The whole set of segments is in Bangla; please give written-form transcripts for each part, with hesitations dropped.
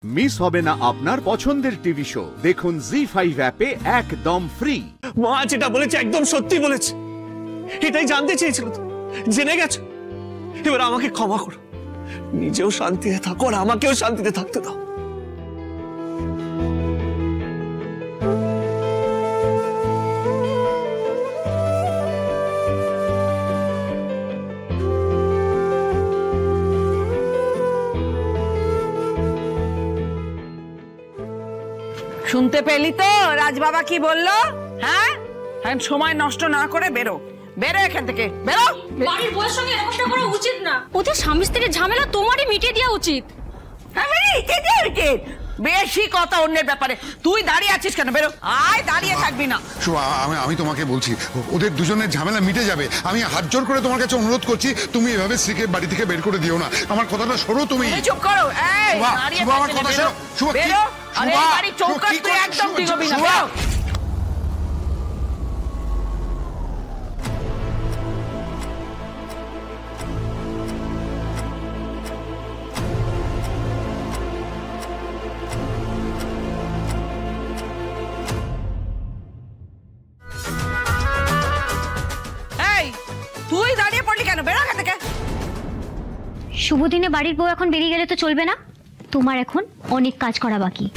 মিস হবে না আপনার পছন্দের টিভি শো। দেখুন জি5 অ্যাপে একদম ফ্রি। মা যেটা বলেছে একদম সত্যি বলেছে, এটাই জানতে চেয়েছিল তো, জেনে গেছো। এবার আমাকে ক্ষমা করো, নিজেও শান্তিতে থাকো আর আমাকেও শান্তিতে থাকতে দাও। শুনতে পেলি তো রাজবাবা কি বললো? হ্যাঁ, সময় নষ্ট না করে বেরো, বেরো এখান থেকে, বেরো। বাড়ির বউয়ের সঙ্গে এরকমটা করা উচিত না। ওদের স্বামী স্ত্রীর ঝামেলা তোমারই মিটিয়ে দেওয়া উচিত। বেশি কথা অন্যের ব্যাপারে। তুই দাঁড়িয়ে আছিস কেন? বেরো, আয়, দাঁড়িয়ে থাকবি না। আমি তোমাকে বলছি, ওদের দুজনের ঝামেলা মিটে যাবে। আমি হাত জোর করে তোমার কাছে অনুরোধ করছি, তুমি এভাবে স্ত্রীকে বাড়ি থেকে বের করে দিও না। আমার কথাটা শোনো তুমি। চুপ করো, আমার কথা শোনো। বেরো, আরে বাড়ি চৌকাট তুই একদম দিগবি না। বেরো। তুই দাঁড়িয়ে পড়লি কেন? বেরো এখান থেকে। শুভ দিনে বাড়ির বউ এখন বেরিয়ে গেলে তো চলবে না। তোমার এখন অনেক কাজ করা বাকি।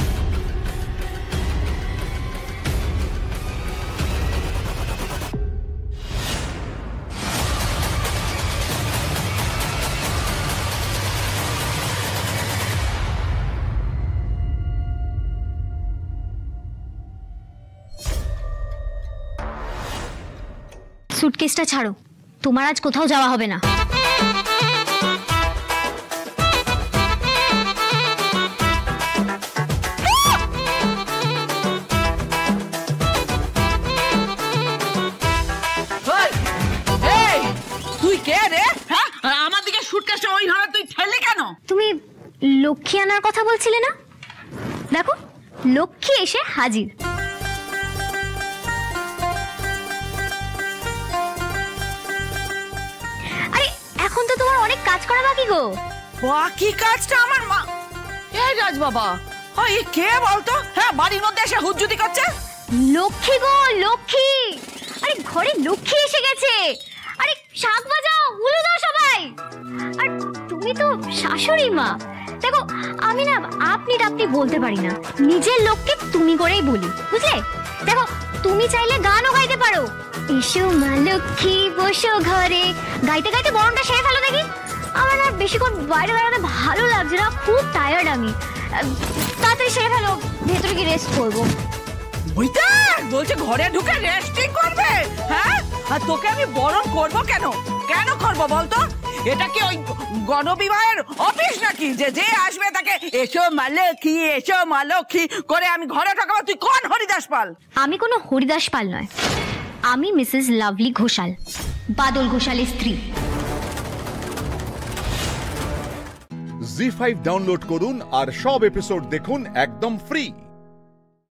সুটকেসটা ছাড়ো, তোমার আজ কোথাও যাওয়া হবে না। তুই কে রে? হ্যাঁ, আমার দিকে সুটকেসটা ওইভাবে তুই ঠেললি কেন? তুমি লক্ষ্মী আনার কথা বলছিলে না? দেখো, লক্ষ্মী এসে হাজির। এখন তো তোমার অনেক কাজ করা বাকি গো। বাকি কাজটা আমার মা। এই রাজ বাবা, এই কে বলতো? হ্যাঁ, বাড়ির মধ্যে এসে হুজ্জুতি করছে। লক্ষ্মী গো, লক্ষ্মী। আরে ঘরে লক্ষ্মী এসে গেছে। আরে শাক বাজাও, উলু দাও সবাই। আর তুমি তো শাশুড়ি মা। দেখো, আমি না আপনি বলতে পারি না, নিজের লোককে তুমি করেই বলি, বুঝলে? দেখো, তুমি চাইলে গানও গাইতে পারো। এসো মা লক্ষ্মী বসো ঘরে, গাইতে গাইতে বরণটা সেরে ফেলো দেখি। আমার না বেশিক্ষণ বাইরে বেড়াতে ভালো লাগছে না, খুব টায়ার্ড আমি। তাড়াতাড়ি সেরে ফেলো, ভেতরে কি রেস্ট করবো। বলছে ঘরে ঢুকে রেস্টিং করবে। হ্যাঁ, আর তোকে আমি বরণ করব কেন? কেন করব বলতো? এটা কি ওই গণবিবাহের অফিস নাকি যে যে আসবে তাকে এসো মা লক্ষ্মী, এসো মা লক্ষ্মী করে আমি ঘরে ঢোকাবো? তুই কোন হরিদাস পাল? আমি কোনো হরিদাস পাল নয়, আমি মিসেস লাভলি ঘোষাল, বাদল ঘোষালের স্ত্রী। জি5 ডাউনলোড করুন আর সব এপিসোড দেখুন একদম ফ্রি।